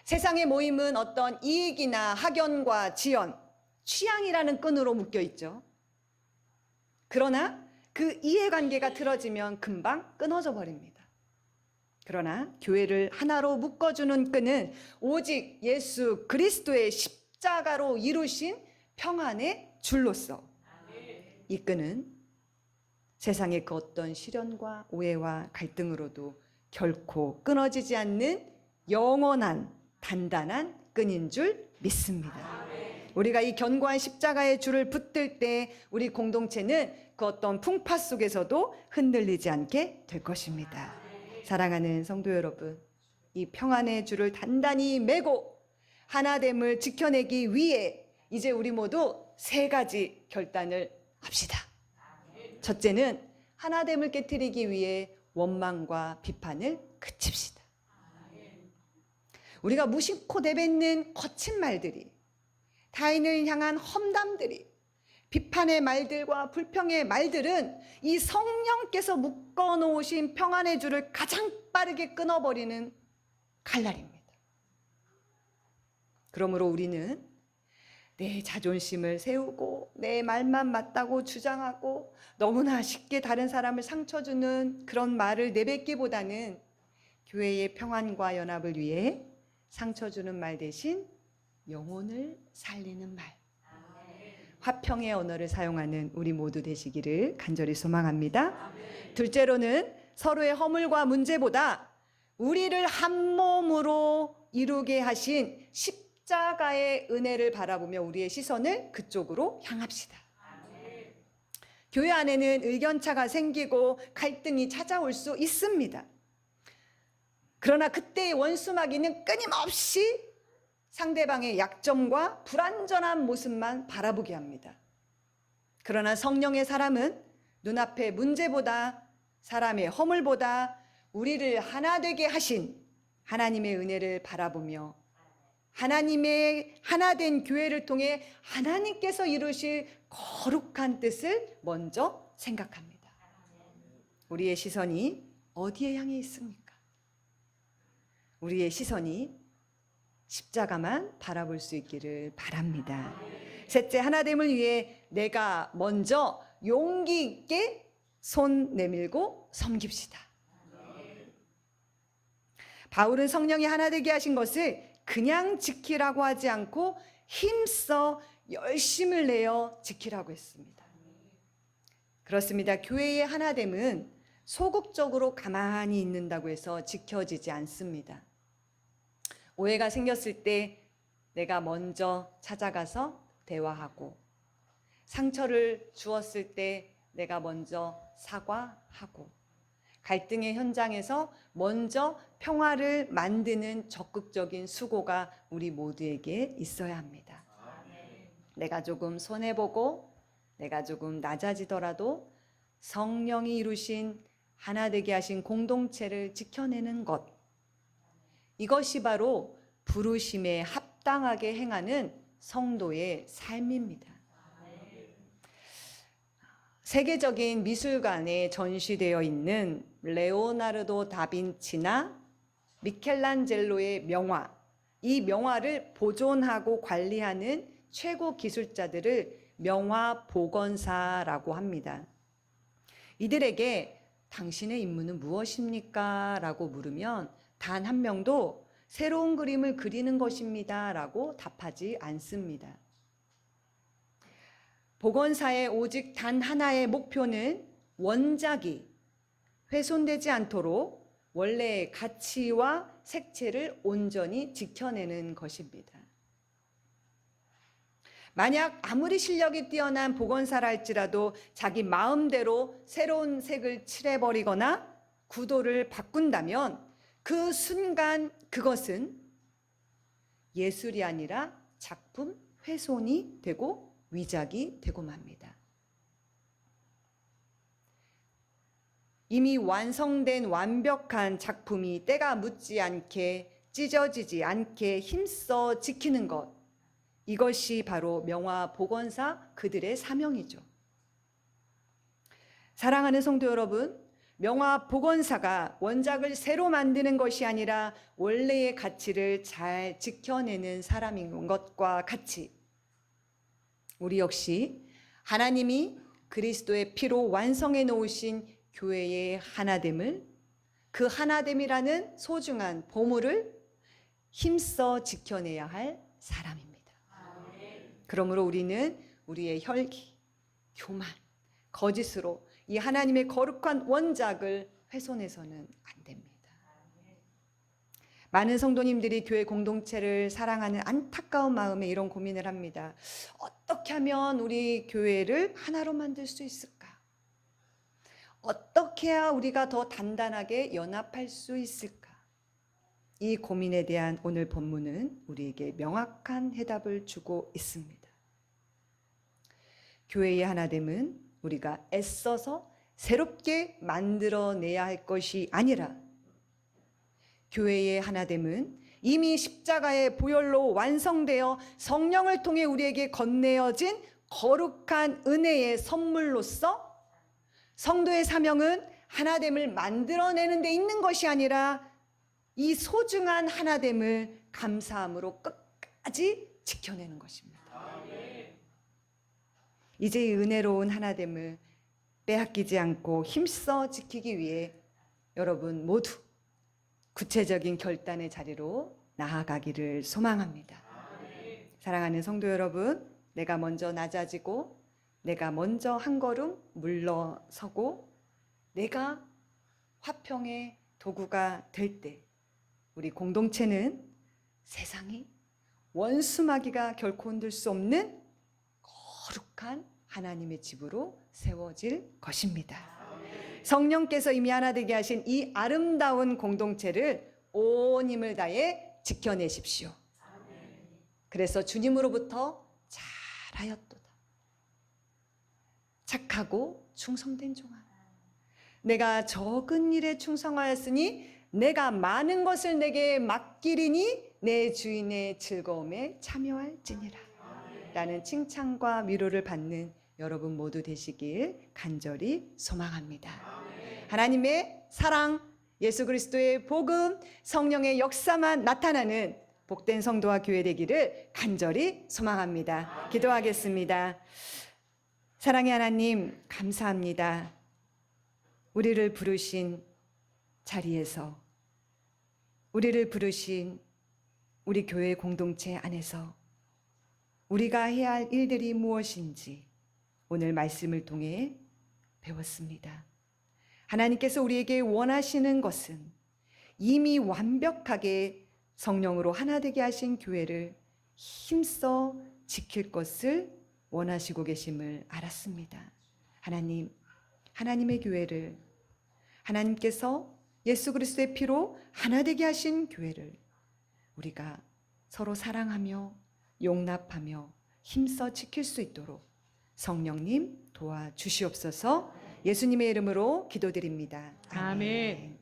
세상의 모임은 어떤 이익이나 학연과 지연, 취향이라는 끈으로 묶여 있죠. 그러나 그 이해관계가 틀어지면 금방 끊어져 버립니다. 그러나 교회를 하나로 묶어주는 끈은 오직 예수 그리스도의 십자가로 이루신 평안의 줄로서 이 끈은 세상의 그 어떤 시련과 오해와 갈등으로도 결코 끊어지지 않는 영원한 단단한 끈인 줄 믿습니다. 우리가 이 견고한 십자가의 줄을 붙들 때 우리 공동체는 그 어떤 풍파 속에서도 흔들리지 않게 될 것입니다. 사랑하는 성도 여러분, 이 평안의 줄을 단단히 매고 하나됨을 지켜내기 위해 이제 우리 모두 3가지 결단을 합시다. 첫째는 하나됨을 깨트리기 위해 원망과 비판을 그칩시다. 우리가 무심코 내뱉는 거친 말들이, 타인을 향한 험담들이, 비판의 말들과 불평의 말들은 이 성령께서 묶어놓으신 평안의 줄을 가장 빠르게 끊어버리는 칼날입니다. 그러므로 우리는 내 자존심을 세우고 내 말만 맞다고 주장하고 너무나 쉽게 다른 사람을 상처 주는 그런 말을 내뱉기보다는 교회의 평안과 연합을 위해 상처 주는 말 대신 영혼을 살리는 말, 화평의 언어를 사용하는 우리 모두 되시기를 간절히 소망합니다. 둘째로는 서로의 허물과 문제보다 우리를 한 몸으로 이루게 하신 십자가의 은혜를 바라보며 우리의 시선을 그쪽으로 향합시다. 교회 안에는 의견차가 생기고 갈등이 찾아올 수 있습니다. 그러나 그때의 원수마귀는 끊임없이 상대방의 약점과 불완전한 모습만 바라보게 합니다. 그러나 성령의 사람은 눈앞의 문제보다, 사람의 허물보다 우리를 하나 되게 하신 하나님의 은혜를 바라보며 하나님의 하나된 교회를 통해 하나님께서 이루실 거룩한 뜻을 먼저 생각합니다. 우리의 시선이 어디에 향해 있습니까? 우리의 시선이 십자가만 바라볼 수 있기를 바랍니다. 셋째, 하나됨을 위해 내가 먼저 용기 있게 손 내밀고 섬깁시다. 바울은 성령이 하나 되게 하신 것을 그냥 지키라고 하지 않고 힘써 열심을 내어 지키라고 했습니다. 그렇습니다. 교회의 하나됨은 소극적으로 가만히 있는다고 해서 지켜지지 않습니다. 오해가 생겼을 때 내가 먼저 찾아가서 대화하고, 상처를 주었을 때 내가 먼저 사과하고, 갈등의 현장에서 먼저 평화를 만드는 적극적인 수고가 우리 모두에게 있어야 합니다. 내가 조금 손해보고 내가 조금 낮아지더라도 성령이 이루신 하나 되게 하신 공동체를 지켜내는 것, 이것이 바로 부르심에 합당하게 행하는 성도의 삶입니다. 세계적인 미술관에 전시되어 있는 레오나르도 다빈치나 미켈란젤로의 명화, 이 명화를 보존하고 관리하는 최고 기술자들을 명화 복원사라고 합니다. 이들에게 당신의 임무는 무엇입니까? 라고 물으면 단 한 명도 새로운 그림을 그리는 것입니다. 라고 답하지 않습니다. 복원사의 오직 단 하나의 목표는 원작이 훼손되지 않도록 원래의 가치와 색채를 온전히 지켜내는 것입니다. 만약 아무리 실력이 뛰어난 복원사라 할지라도 자기 마음대로 새로운 색을 칠해버리거나 구도를 바꾼다면 그 순간 그것은 예술이 아니라 작품 훼손이 되고 위작이 되고 맙니다. 이미 완성된 완벽한 작품이 때가 묻지 않게 찢어지지 않게 힘써 지키는 것, 이것이 바로 명화 복원사 그들의 사명이죠. 사랑하는 성도 여러분, 명화 복원사가 원작을 새로 만드는 것이 아니라 원래의 가치를 잘 지켜내는 사람인 것과 같이 우리 역시 하나님이 그리스도의 피로 완성해 놓으신 교회의 하나됨을, 그 하나됨이라는 소중한 보물을 힘써 지켜내야 할 사람입니다. 그러므로 우리는 우리의 혈기, 교만, 거짓으로 이 하나님의 거룩한 원작을 훼손해서는 안 됩니다. 많은 성도님들이 교회 공동체를 사랑하는 안타까운 마음에 이런 고민을 합니다. 어떻게 하면 우리 교회를 하나로 만들 수 있을까? 어떻게 해야 우리가 더 단단하게 연합할 수 있을까? 이 고민에 대한 오늘 본문은 우리에게 명확한 해답을 주고 있습니다. 교회의 하나됨은 우리가 애써서 새롭게 만들어내야 할 것이 아니라 교회의 하나됨은 이미 십자가의 보혈로 완성되어 성령을 통해 우리에게 건네어진 거룩한 은혜의 선물로서 성도의 사명은 하나됨을 만들어내는 데 있는 것이 아니라 이 소중한 하나됨을 감사함으로 끝까지 지켜내는 것입니다. 이제 이 은혜로운 하나됨을 빼앗기지 않고 힘써 지키기 위해 여러분 모두 구체적인 결단의 자리로 나아가기를 소망합니다. 사랑하는 성도 여러분, 내가 먼저 낮아지고 내가 먼저 한 걸음 물러서고 내가 화평의 도구가 될 때 우리 공동체는 세상이 원수마귀가 결코 흔들 수 없는 거룩한 하나님의 집으로 세워질 것입니다. 성령께서 이미 하나 되게 하신 이 아름다운 공동체를 온 힘을 다해 지켜내십시오. 그래서 주님으로부터 잘하였도다. 착하고 충성된 종아, 내가 적은 일에 충성하였으니 내가 많은 것을 내게 맡기리니 내 주인의 즐거움에 참여할지니라 라는 칭찬과 위로를 받는 여러분 모두 되시길 간절히 소망합니다. 하나님의 사랑, 예수 그리스도의 복음, 성령의 역사만 나타나는 복된 성도와 교회 되기를 간절히 소망합니다. 기도하겠습니다. 사랑의 하나님, 감사합니다. 우리를 부르신 자리에서, 우리를 부르신 우리 교회 공동체 안에서 우리가 해야 할 일들이 무엇인지 오늘 말씀을 통해 배웠습니다. 하나님께서 우리에게 원하시는 것은 이미 완벽하게 성령으로 하나 되게 하신 교회를 힘써 지킬 것을 원하시고 계심을 알았습니다. 하나님, 하나님의 교회를, 하나님께서 예수 그리스도의 피로 하나 되게 하신 교회를 우리가 서로 사랑하며 용납하며 힘써 지킬 수 있도록 성령님 도와주시옵소서. 예수님의 이름으로 기도드립니다. 아멘.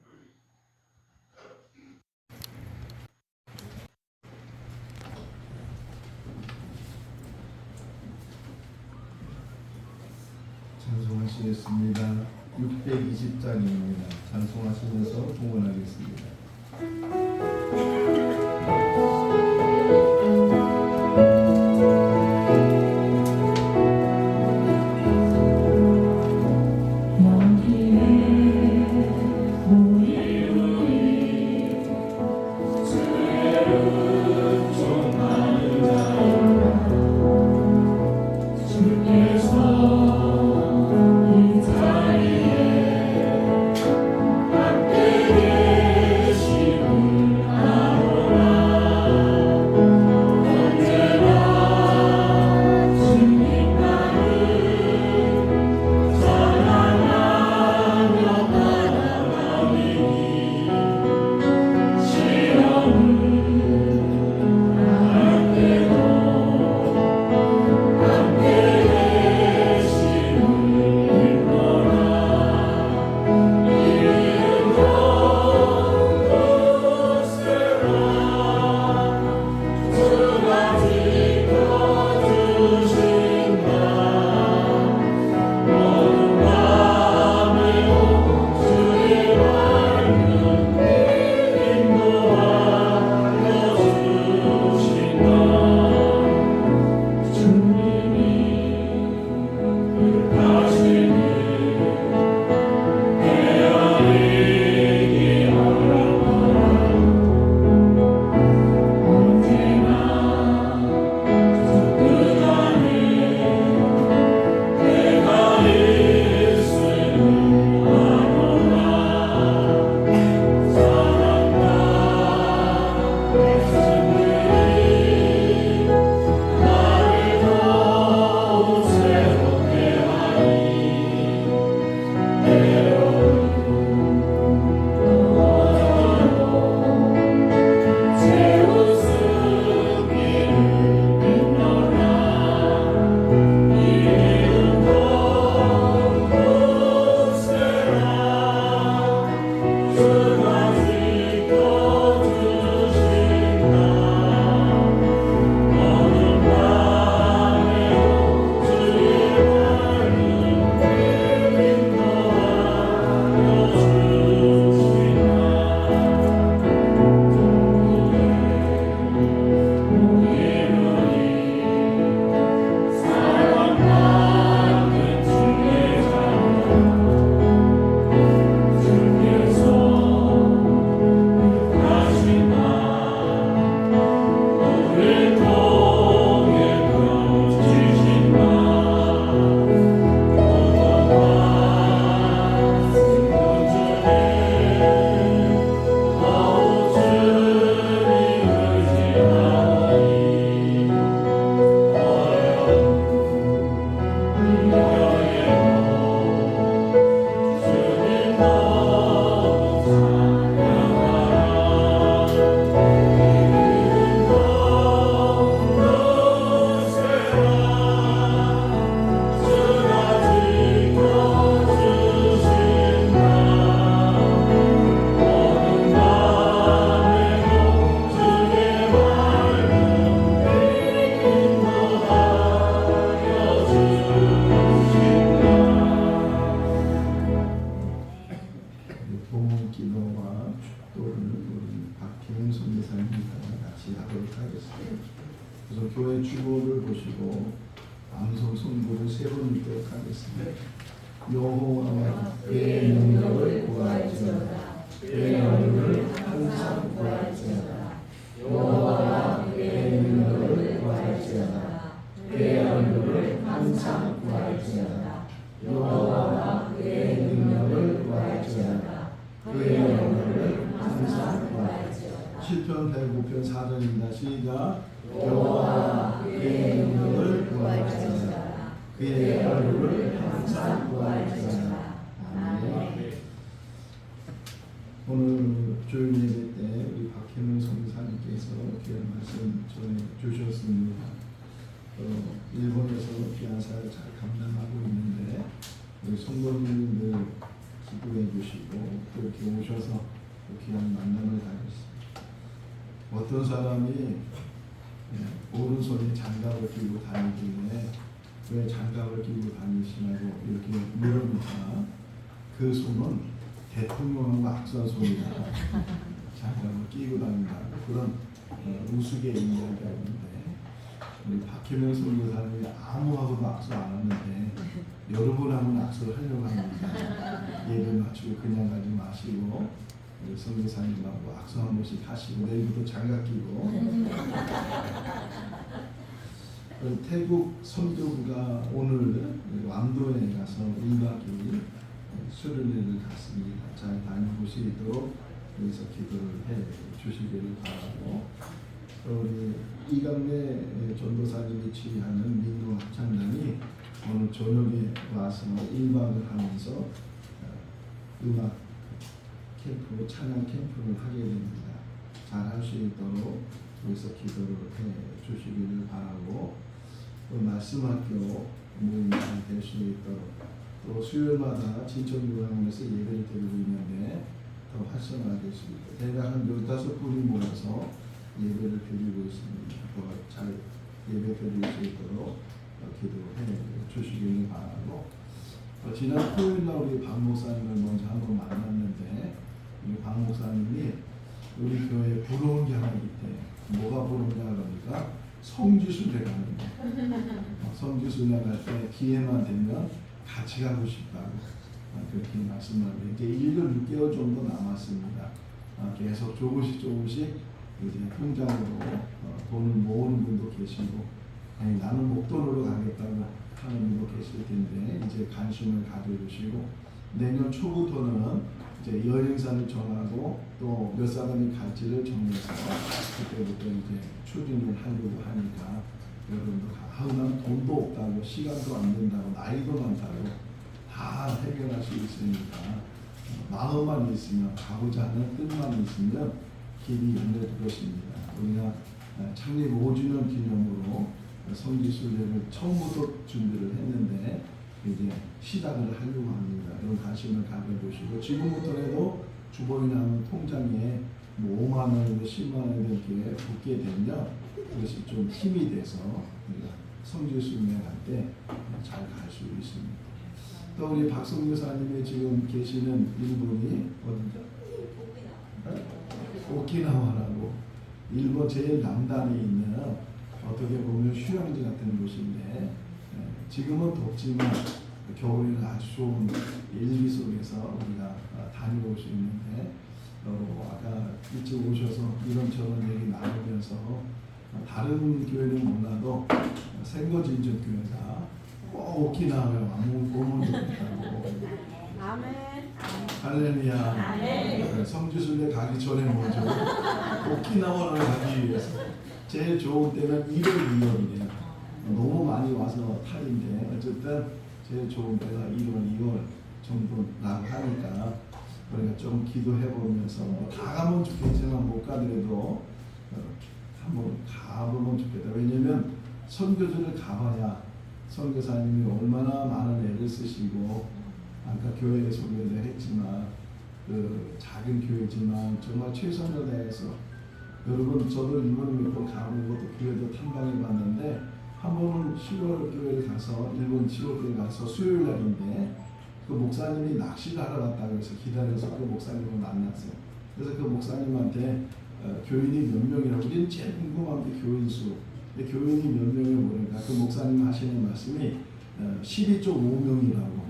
찬송하시겠습니다. 620장입니다. 찬송하시면서 봉헌하겠습니다. 그래서 교회 주보를 보시고 암송 송구를 세 번 읽도록 하겠습니다. 여호와와 그의 능력을 구할지어다. 그의 얼굴을 항상 구할지어다. 여호와와 그의 능력을 구할지어다. 그의 얼굴을 항상 구할지어다. 여호와와 그의 능력을 구할지어다. 그의 얼굴을 항상 구할지어다. 시편 109편 4절입니다. 시작. 여호와와 그의 능력을 구할지어다. 그의 얼굴을 항상 구할지어다. 아멘. 오늘 주일 예배 때 우리 박혜문 선교사님께서 귀한 말씀 전해 주셨습니다. 일본에서 귀한 사역을 잘 감당하고 있는데 우리 성도님들 기도해 주시고 그렇게 오셔서 귀한 만남을 가졌습니다. 어떤 사람이 오른손에 장갑을 끼고 다니길래 왜 장갑을 끼고 다니시냐고 이렇게 물으니까 그 손은 대통령하고 악수한 손이다. 장갑을 끼고 다닌다고 그런 우스갯이야기가 있는데 우리 박혜명 선교사님이 아무하고도 악수 안 하는데 여러분하고는 악수를 하려고 합니다. 예배 마치고 그냥 가지 마시고 우리 선교사님하고 악수 한 번씩 하시고 내일부터 장갑 끼고 태국 선교부가 오늘 완도에 가서 1박 2일 수련회를 갔습니다. 잘 다녀보시도록 여기서 기도를 해 주시기를 바라고 우리 이강래 전도사님이 지휘하는 민노 합창단이 오늘 저녁에 와서 1박을 하면서 음악 캠프, 찬양 캠프를 하게 됩니다. 잘 할 수 있도록 여기서 기도를 해 주시기를 바라고 또 말씀학교 모임이 될 수 있도록 또 수요일마다 진천교회에서 예배를 드리고 있는데 더 활성화될 수 있도록 대략 한 15분이 모여서 예배를 드리고 있습니다. 더 잘 예배 드릴 수 있도록 기도해 주시기를 바라고 지난 토요일날 우리 박 목사님을 먼저 한번 만났는데 우리 박 목사님이 우리 교회에 부러운 게 하나 있대. 뭐가 부러우냐 그러니까 성지순례 가는 거. 성지순례 갈 때 기회만 되면 같이 가고 싶다고 그렇게 말씀하는데 이제 1년 6개월 정도 남았습니다. 계속 조금씩 이제 통장으로 돈을 모으는 분도 계시고 아니 나는 목돈으로 가겠다고 하는 분도 계실 텐데 이제 관심을 가져주시고 내년 초부터는 이제 여행사를 정하고 또 몇 사람이 갈지를 정해서 그때부터 이제 추진을 하려고 하니까 여러분도 난 돈도 없다고 시간도 안 된다고 나이도 많다고 다 해결할 수 있으니까 마음만 있으면 가고자 하는 뜻만 있으면 길이 열릴 것입니다. 우리가 창립 5주년 기념으로 성지순례를 처음부터 준비를 했는데 이제 시작을 하려고 합니다. 이런 관심을 가져주시고 지금부터라도 주번이 나는 통장에 뭐 5만 원, 10만 원 이렇게 붙게 되면 그것이 좀 힘이 돼서 우리가 성지순례 갈 때 잘 갈 수 있습니다. 또 우리 박성규 사님이 지금 계시는 일본이 어디죠? 오키나와라고 일본 제일 남단에 있는 어떻게 보면 휴양지 같은 곳인데 지금은 덥지만 겨울에는 아주 좋은 일기 속에서 우리가 다녀올 수 있는데 아까 일찍 오셔서 이런저런 얘기 나누면서 다른 교회는 몰라도 생거진전교회가 꼭 오키나와에 오면 좋겠다고 아멘. 할렐루야. 성지순례 가기 전에 먼저 오키나와를 가기 위해서 제일 좋은 때는 1월 2월이래요. 너무 많이 와서 탈인데 어쨌든 제일 좋은 때가 1월 2월 정도라고 하니까 우리가 좀 기도해 보면서 다 가면 좋겠지만 못 가더라도 한번 가보면 좋겠다. 왜냐면 선교지를 가봐야 선교사님이 얼마나 많은 애를 쓰시고 아까 교회 소개도 했지만 그 작은 교회지만 정말 최선을 다해서 여러분 저도 일본 몇 번 가본 것도 교회도 탐방해 봤는데 한 번은 10월 교회를 가서 일본 10월 교회 가서 수요일 날인데 그 목사님이 낚시를 하러 갔다고 해서 기다려서 그 목사님을 만났어요. 그래서 그 목사님한테 교인이 몇 명이라고 우리는 제일 궁금한 게 교인 수 근데 교인이 몇 명이 모르니까 그 목사님 하시는 말씀이 12.5명이라고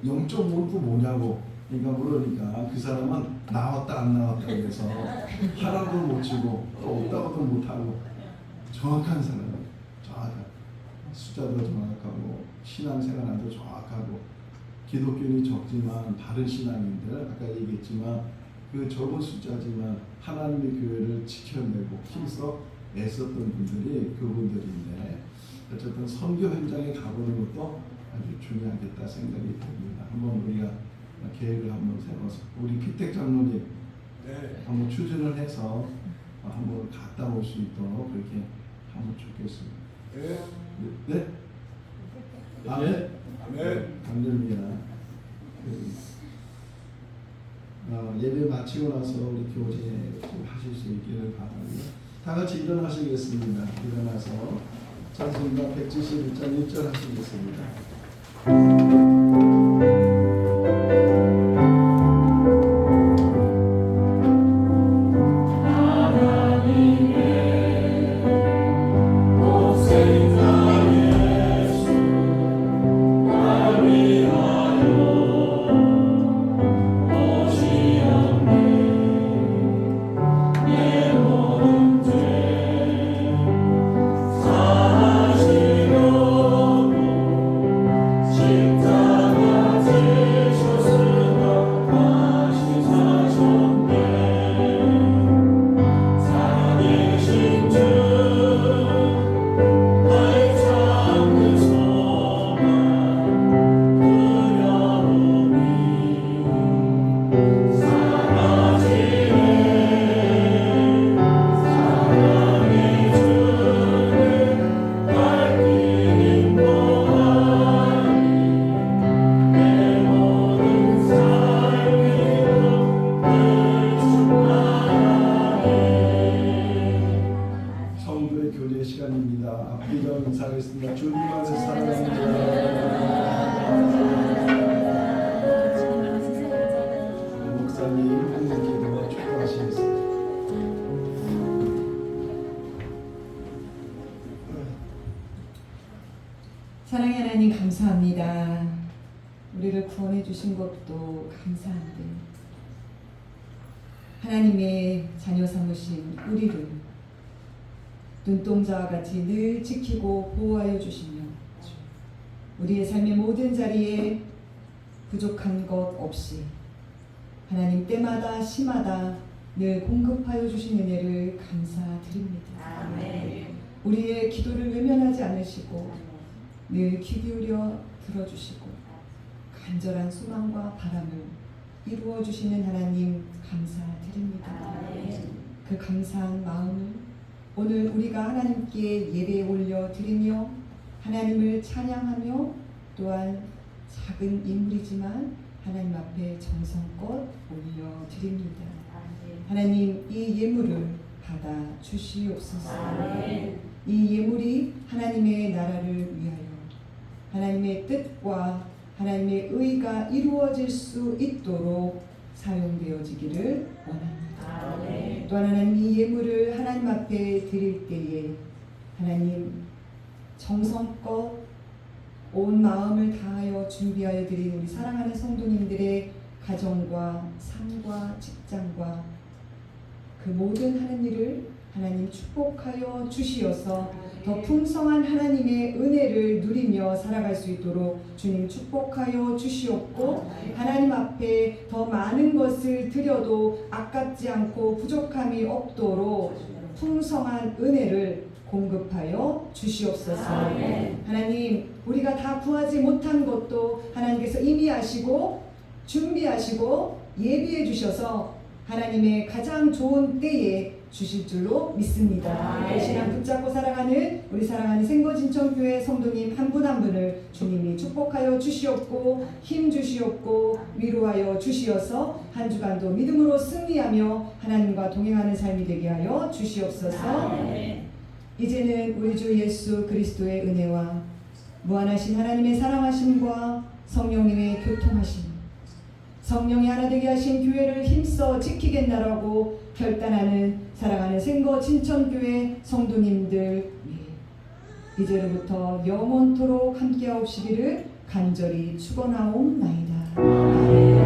0.5도 뭐냐고 그러니까 물으니까 그 사람은 나왔다 안 나왔다 그래서 하라고 못 치고 또 없다고도 못하고 정확한 사람 정확한 숫자도 정확하고 신앙생활도 정확하고 기독교인이 적지만 다른 신앙인들 아까 얘기했지만 그 적은 숫자지만 하나님의 교회를 지켜내고 힘써 애썼던 분들이 그분들인데 어쨌든 선교 현장에 가보는 것도 아주 중요하겠다 생각이 듭니다. 한번 우리가 계획을 한번 세워서 우리 피택 장로님 한번 추진을 해서 한번 갔다 올 수 있도록 그렇게 하면 좋겠습니다. 네? 아멘. 감사합니다. 예배 마치고 나서 우리 교제 좀 하실 수 있기를 바랍니다. 다 같이 일어나시겠습니다. 일어나서 찬송가 171장 1절 하시겠습니다. 사랑의 하나님 감사합니다. 우리를 구원해 주신 것도 감사한데 하나님의 자녀 삼으신 우리를 눈동자와 같이 늘 지키고 보호하여 주시며 우리의 삶의 모든 자리에 부족한 것 없이 하나님 때마다 시마다 늘 공급하여 주신 은혜를 감사드립니다. 아멘. 우리의 기도를 외면하지 않으시고 늘 귀 기울여 들어주시고 간절한 소망과 바람을 이루어 주시는 하나님 감사드립니다. 아멘. 그 감사한 마음을 오늘 우리가 하나님께 예배에 올려 드리며 하나님을 찬양하며 또한 작은 인물이지만 하나님 앞에 정성껏 올려 드립니다. 하나님 이 예물을 받아 주시옵소서. 아멘. 이 예물이 하나님의 나라를 위하여 하나님의 뜻과 하나님의 의가 이루어질 수 있도록 사용되어지기를 원합니다. 아멘. 또한 하나님 이 예물을 하나님 앞에 드릴 때에 하나님 정성껏 온 마음을 다하여 준비하여 드린 우리 사랑하는 성도님들의 가정과 삶과 직장과 그 모든 하는 일을 하나님 축복하여 주시어서 더 풍성한 하나님의 은혜를 누리며 살아갈 수 있도록 주님 축복하여 주시옵고 하나님 앞에 더 많은 것을 드려도 아깝지 않고 부족함이 없도록 풍성한 은혜를 공급하여 주시옵소서. 아멘. 하나님 우리가 다 구하지 못한 것도 하나님께서 이미 아시고 준비하시고 예비해 주셔서 하나님의 가장 좋은 때에 주실 줄로 믿습니다. 아멘. 이 신앙 붙잡고 살아가는 우리 사랑하는 생거진천교회 성도님 한 분 한 분을 주님이 축복하여 주시옵고 힘 주시옵고 위로하여 주시어서 한 주간도 믿음으로 승리하며 하나님과 동행하는 삶이 되게 하여 주시옵소서. 아멘. 이제는 우리 주 예수 그리스도의 은혜와 무한하신 하나님의 사랑하심과 성령님의 교통하심 성령이 하나 되게 하신 교회를 힘써 지키겠나라고 결단하는 사랑하는 생거 진천교회 성도님들 이제로부터 영원토록 함께하옵시기를 간절히 축원하옵나이다. 아멘.